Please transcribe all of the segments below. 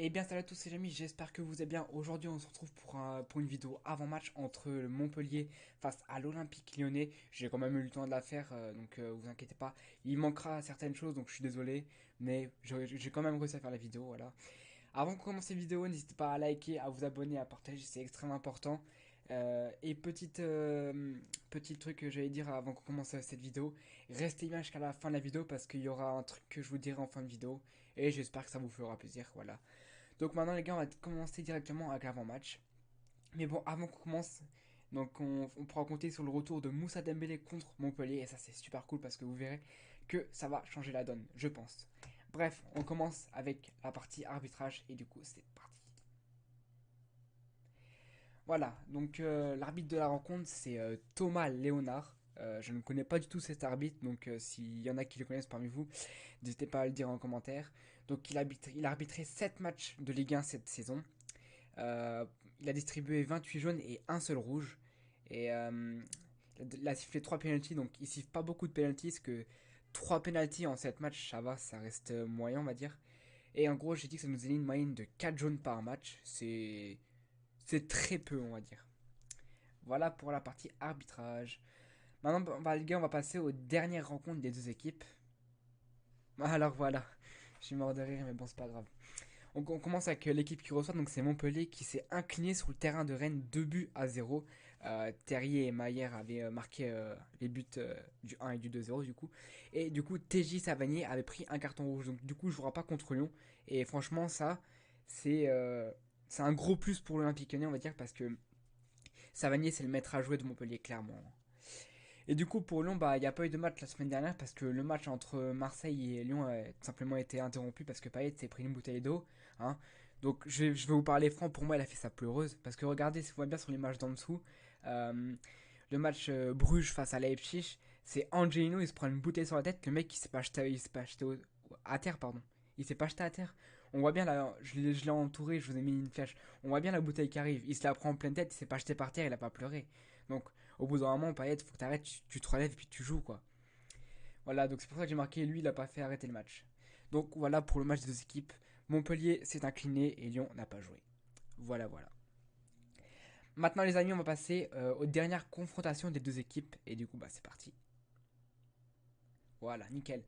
Eh bien salut à tous les amis, j'espère que vous allez bien. Aujourd'hui on se retrouve pour une vidéo avant-match entre le Montpellier face à l'Olympique Lyonnais. J'ai quand même eu le temps de la faire, donc vous inquiétez pas. Il manquera certaines choses, donc je suis désolé, mais j'ai quand même réussi à faire la vidéo, voilà. Avant de commencer la vidéo, n'hésitez pas à liker, à vous abonner, à partager, c'est extrêmement important. Et petit truc que j'allais dire avant qu'on commence cette vidéo, restez bien jusqu'à la fin de la vidéo parce qu'il y aura un truc que je vous dirai en fin de vidéo et j'espère que ça vous fera plaisir, voilà. Donc maintenant les gars, on va commencer directement avec l'avant-match. Mais bon, avant qu'on commence, donc on pourra compter sur le retour de Moussa Dembélé contre Montpellier et ça c'est super cool parce que vous verrez que ça va changer la donne, je pense. Bref, on commence avec la partie arbitrage et du coup c'est parti. Voilà, donc l'arbitre de la rencontre c'est Thomas Léonard. Je ne connais pas du tout cet arbitre, donc s'il y en a qui le connaissent parmi vous, n'hésitez pas à le dire en commentaire. Donc il a arbitré 7 matchs de Ligue 1 cette saison. Euh, il a distribué 28 jaunes et un seul rouge. Et il a sifflé 3 penalties, donc il siffle pas beaucoup de penalties, parce que 3 penalties en 7 matchs, ça va, ça reste moyen, on va dire. Et en gros, j'ai dit que ça nous faisait une moyenne de 4 jaunes par match. C'est très peu, on va dire. Voilà pour la partie arbitrage. Maintenant, les gars, on va passer aux dernières rencontres des deux équipes. Alors voilà, je suis mort de rire, mais bon, c'est pas grave. On commence avec l'équipe qui reçoit, donc c'est Montpellier qui s'est incliné sur le terrain de Rennes 2 buts à 0. Terrier et Maillère avaient marqué les buts du 1 et du 2-0 du coup. Et du coup, TJ Savanier avait pris un carton rouge. Donc du coup, je ne jouera pas contre Lyon. Et franchement, ça, c'est euh, c'est un gros plus pour l'Olympique Lyonnais, on va dire, parce que Savanier, c'est le maître à jouer de Montpellier, clairement. Et du coup, pour Lyon, bah, il n'y a pas eu de match la semaine dernière parce que le match entre Marseille et Lyon a tout simplement été interrompu parce que Payet s'est pris une bouteille d'eau. Hein. Donc, je vais vous parler franc. Pour moi, elle a fait sa pleureuse. Parce que regardez, si vous voyez bien sur l'image d'en dessous, euh, le match Bruges face à Leipzig, c'est Angelino, il se prend une bouteille sur la tête. Le mec, il s'est pas acheté à terre, pardon. Il s'est pas acheté à terre. On voit bien là, je l'ai entouré, je vous ai mis une flèche. On voit bien la bouteille qui arrive. Il se la prend en pleine tête, il s'est pas acheté par terre, il a pas pleuré. Donc, au bout d'un moment, Payet, faut que t'arrêtes, tu te relèves et puis tu joues, quoi. Voilà, donc c'est pour ça que j'ai marqué, lui, il a pas fait arrêter le match. Donc voilà pour le match des deux équipes. Montpellier s'est incliné et Lyon n'a pas joué. Voilà, voilà. Maintenant, les amis, on va passer aux dernières confrontations des deux équipes. Et du coup, bah, c'est parti. Voilà, nickel.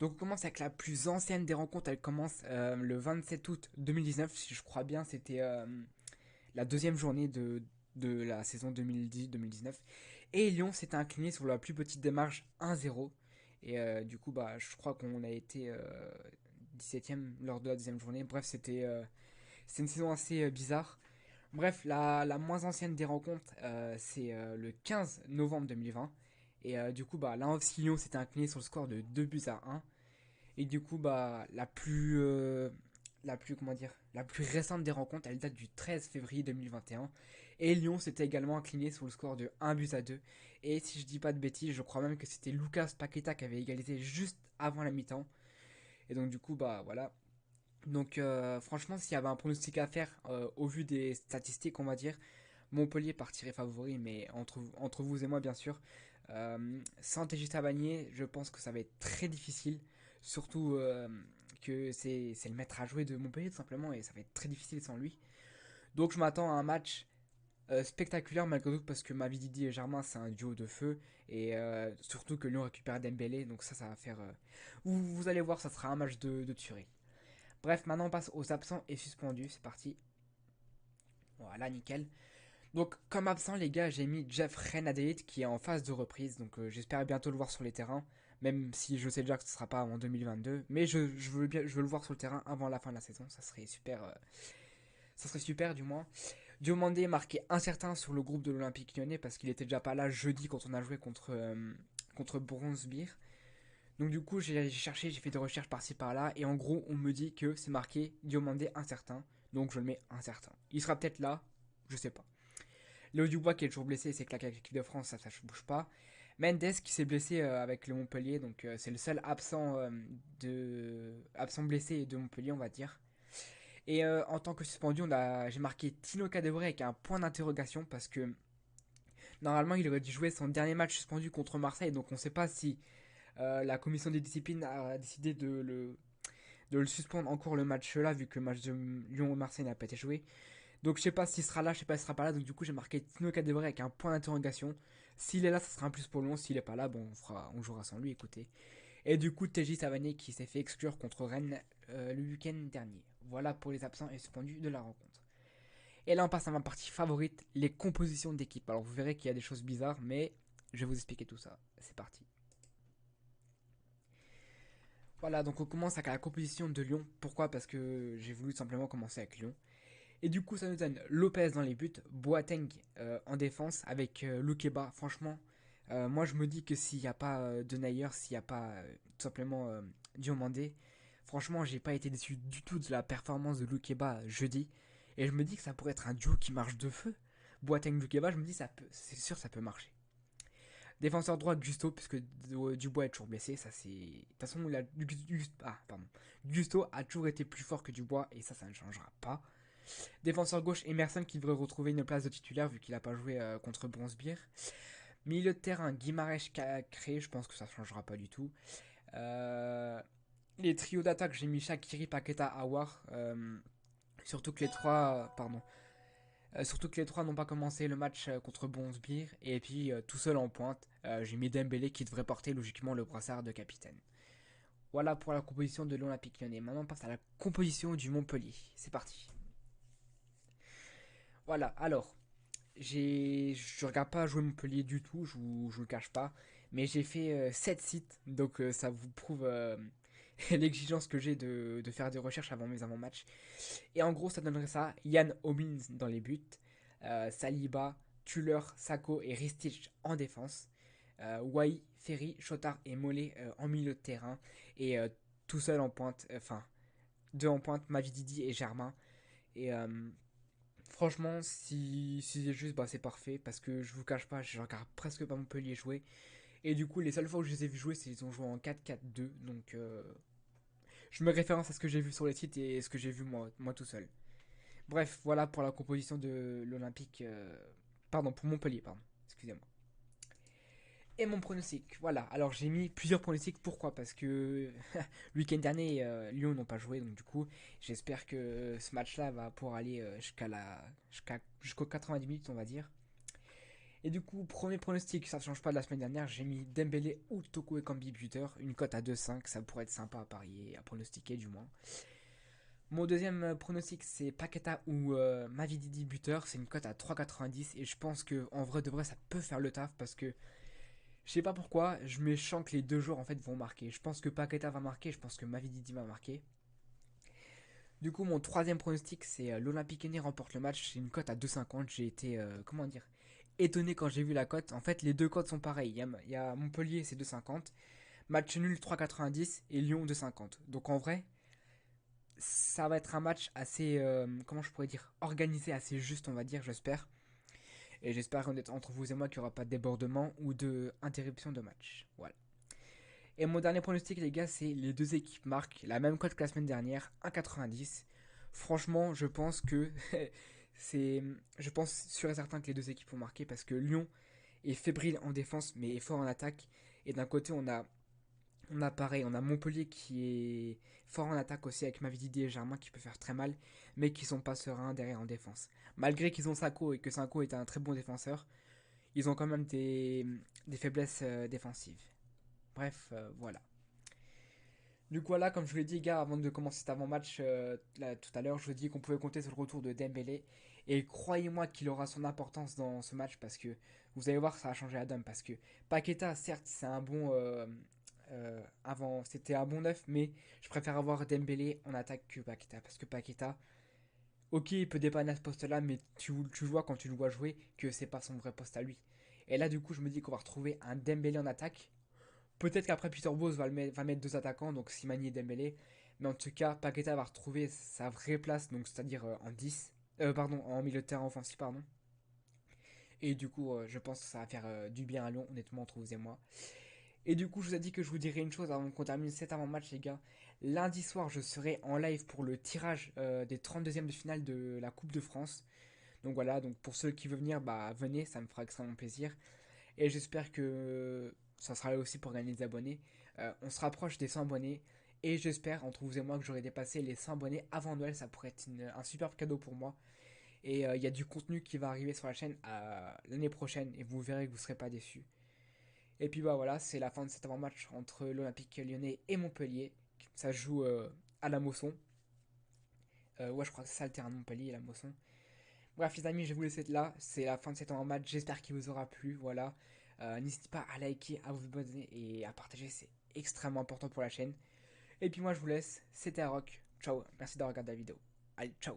Donc, on commence avec la plus ancienne des rencontres. Elle commence le 27 août 2019, si je crois bien. C'était la deuxième journée de la saison 2010-2019. Et Lyon s'était incliné sur la plus petite démarche 1-0. Et du coup, bah, je crois qu'on a été 17ème lors de la deuxième journée. Bref, c'est une saison assez bizarre. Bref, la moins ancienne des rencontres, c'est le 15 novembre 2020. Et du coup, bah, là aussi, Lyon s'était incliné sur le score de 2 buts à 1. Et du coup, bah, comment dire, la plus récente des rencontres, elle date du 13 février 2021. Et Lyon s'était également incliné sur le score de 1 but à 2. Et si je dis pas de bêtises, je crois même que c'était Lucas Paqueta qui avait égalisé juste avant la mi-temps. Et donc, du coup, bah, voilà. Donc, franchement, s'il y avait un pronostic à faire, au vu des statistiques, on va dire, Montpellier partirait favori, mais entre vous et moi, bien sûr. Sans TJ Savanier, je pense que ça va être très difficile. Surtout que c'est le maître à jouer de Montpellier, tout simplement, et ça va être très difficile sans lui. Donc je m'attends à un match spectaculaire, malgré tout, parce que Mavidi et Germain, c'est un duo de feu. Et surtout que Lyon récupère Dembélé, donc ça va faire. Vous allez voir, ça sera un match de tuerie. Bref, maintenant on passe aux absents et suspendus, c'est parti. Voilà, nickel. Donc, comme absent, les gars, j'ai mis Jeff Renadelit qui est en phase de reprise. Donc, j'espère bientôt le voir sur les terrains. Même si je sais déjà que ce ne sera pas avant 2022. Mais je veux le voir sur le terrain avant la fin de la saison. Ça serait super. Ça serait super, du moins. Diomandé marqué incertain sur le groupe de l'Olympique Lyonnais parce qu'il était déjà pas là jeudi quand on a joué contre Bronzebir. Donc, du coup, j'ai cherché, j'ai fait des recherches par-ci par-là. Et en gros, on me dit que c'est marqué Diomandé incertain. Donc, je le mets incertain. Il sera peut-être là. Je sais pas. Léo Dubois qui est toujours blessé, c'est claqué avec l'équipe de France, ça ne bouge pas. Mendes qui s'est blessé avec le Montpellier, donc c'est le seul absent blessé de Montpellier, on va dire. Et en tant que suspendu, j'ai marqué Tino Kadewere avec un point d'interrogation parce que normalement il aurait dû jouer son dernier match suspendu contre Marseille, donc on ne sait pas si la commission des disciplines a décidé de le suspendre encore le match là, vu que le match de Lyon-Marseille n'a pas été joué. Donc je sais pas s'il sera là, je sais pas s'il sera pas là. Donc du coup j'ai marqué Tino Kadewere avec un point d'interrogation. S'il est là, ça sera un plus pour Lyon. S'il est pas là, bon, on jouera sans lui, écoutez. Et du coup, TJ Savanier qui s'est fait exclure contre Rennes le week-end dernier. Voilà pour les absents et suspendus de la rencontre. Et là, on passe à ma partie favorite, les compositions d'équipe. Alors, vous verrez qu'il y a des choses bizarres, mais je vais vous expliquer tout ça. C'est parti. Voilà, donc on commence avec la composition de Lyon. Pourquoi? Parce que j'ai voulu simplement commencer avec Lyon. Et du coup, ça nous donne Lopez dans les buts, Boateng en défense avec Loukeba. Franchement, moi je me dis que s'il n'y a pas de Nayer, s'il n'y a pas tout simplement Diomandé, franchement, j'ai pas été déçu du tout de la performance de Loukeba jeudi. Et je me dis que ça pourrait être un duo qui marche de feu. Boateng Loukeba, je me dis ça peut, c'est sûr ça peut marcher. Défenseur droit Gusto, puisque Dubois est toujours blessé, ça c'est. De toute façon, Gusto a toujours été plus fort que Dubois et ça ne changera pas. Défenseur gauche, Emerson qui devrait retrouver une place de titulaire vu qu'il n'a pas joué contre Bronzebeer. Milieu de terrain, Guimarães qui a créé, je pense que ça ne changera pas du tout. Les trios d'attaque, j'ai mis Shaqiri, Paqueta, Awar. Surtout que les trois, surtout que les trois n'ont pas commencé le match contre Bronzebeer. Et puis tout seul en pointe, j'ai mis Dembélé qui devrait porter logiquement le brassard de capitaine. Voilà pour la composition de l'Olympique Lyonnais. Maintenant on passe à la composition du Montpellier. C'est parti. Voilà, alors, je regarde pas jouer Montpellier du tout, je vous le cache pas, mais j'ai fait 7 sites, donc ça vous prouve l'exigence que j'ai de faire des recherches avant mes avant-matchs. Et en gros, ça donnerait ça, Yann Homins dans les buts, Saliba, Tuller, Sako et Ristich en défense, Wai, Ferry, Chotard et Mollet en milieu de terrain, et tout seul en pointe, enfin, deux en pointe, Mavididi et Germain. Et franchement, si c'est juste, bah c'est parfait parce que je vous cache pas, je regarde presque pas Montpellier jouer. Et du coup, les seules fois où je les ai vus jouer, c'est qu'ils ont joué en 4-4-2. Donc, je me référence à ce que j'ai vu sur les sites et ce que j'ai vu moi tout seul. Bref, voilà pour la composition de l'Olympique. Pardon, pour Montpellier, pardon. Excusez-moi. Et mon pronostic, voilà. Alors j'ai mis plusieurs pronostics. Pourquoi? Parce que le week-end dernier, Lyon n'ont pas joué. Donc du coup, j'espère que ce match-là va pouvoir aller jusqu'aux 90 minutes, on va dire. Et du coup, premier pronostic, ça ne change pas de la semaine dernière. J'ai mis Dembélé ou Toko Ekambi buteur. Une cote à 2,5. Ça pourrait être sympa à parier, à pronostiquer du moins. Mon deuxième pronostic, c'est Paqueta ou Mavididi buteur. C'est une cote à 3,90. Et je pense que en vrai de vrai, ça peut faire le taf parce que je sais pas pourquoi, je me sens que les deux joueurs en fait vont marquer. Je pense que Paqueta va marquer, je pense que Mavididi va marquer. Du coup, mon troisième pronostic, c'est l'Olympique Lyonnais remporte le match. C'est une cote à 2,50. J'ai été, comment dire, étonné quand j'ai vu la cote. En fait, les deux cotes sont pareilles. Il y a Montpellier, c'est 2,50. Match nul 3,90 et Lyon 2,50. Donc en vrai, ça va être un match assez, comment je pourrais dire, organisé, assez juste, on va dire, j'espère. Et j'espère entre vous et moi qu'il n'y aura pas de débordement ou de interruption de match. Voilà. Et mon dernier pronostic, les gars, c'est les deux équipes marquent la même cote que la semaine dernière, 1,90. Franchement, je pense que c'est. Je pense sûr et certain que les deux équipes vont marquer parce que Lyon est fébrile en défense mais est fort en attaque. Et d'un côté, on a pareil, on a Montpellier qui est fort en attaque aussi avec Mavididi et Germain qui peut faire très mal, mais qui sont pas sereins derrière en défense. Malgré qu'ils ont Sako et que Sako est un très bon défenseur, ils ont quand même des faiblesses défensives. Bref, voilà. Du coup, voilà, comme je vous l'ai dit, gars, avant de commencer cet avant-match tout à l'heure, je vous ai dit qu'on pouvait compter sur le retour de Dembélé. Et croyez-moi qu'il aura son importance dans ce match parce que vous allez voir, ça a changé la donne. Parce que Paqueta, certes, c'est un bon. Avant, c'était un bon neuf, mais je préfère avoir Dembélé en attaque que Paqueta. Parce que Paqueta, ok, il peut dépanner à ce poste-là, mais tu vois quand tu le vois jouer que c'est pas son vrai poste à lui. Et là, du coup, je me dis qu'on va retrouver un Dembélé en attaque. Peut-être qu'après Peter Bose va mettre deux attaquants, donc Simani et Dembélé. Mais en tout cas, Paqueta va retrouver sa vraie place, donc c'est-à-dire en 10. Pardon, en milieu de terrain offensif, pardon. Et du coup, je pense que ça va faire du bien à Lyon, honnêtement, entre vous et moi. Et du coup, je vous ai dit que je vous dirais une chose avant qu'on termine cet avant-match, les gars. Lundi soir, je serai en live pour le tirage des 32e de finale de la Coupe de France. Donc voilà, donc pour ceux qui veulent venir, bah venez, ça me fera extrêmement plaisir. Et j'espère que ça sera là aussi pour gagner des abonnés. On se rapproche des 100 abonnés. Et j'espère, entre vous et moi, que j'aurai dépassé les 100 abonnés avant Noël. Ça pourrait être un superbe cadeau pour moi. Et il y a du contenu qui va arriver sur la chaîne l'année prochaine. Et vous verrez que vous ne serez pas déçus. Et puis bah voilà, c'est la fin de cet avant-match entre l'Olympique Lyonnais et Montpellier. Ça joue à la Mosson. Ouais, je crois que c'est ça le terrain de Montpellier, la Mosson. Bref, les amis, je vais vous laisser là. C'est la fin de cet avant-match. J'espère qu'il vous aura plu. Voilà. N'hésitez pas à liker, à vous abonner et à partager. C'est extrêmement important pour la chaîne. Et puis moi, je vous laisse. C'était Rock. Ciao. Merci d'avoir regardé la vidéo. Allez, ciao.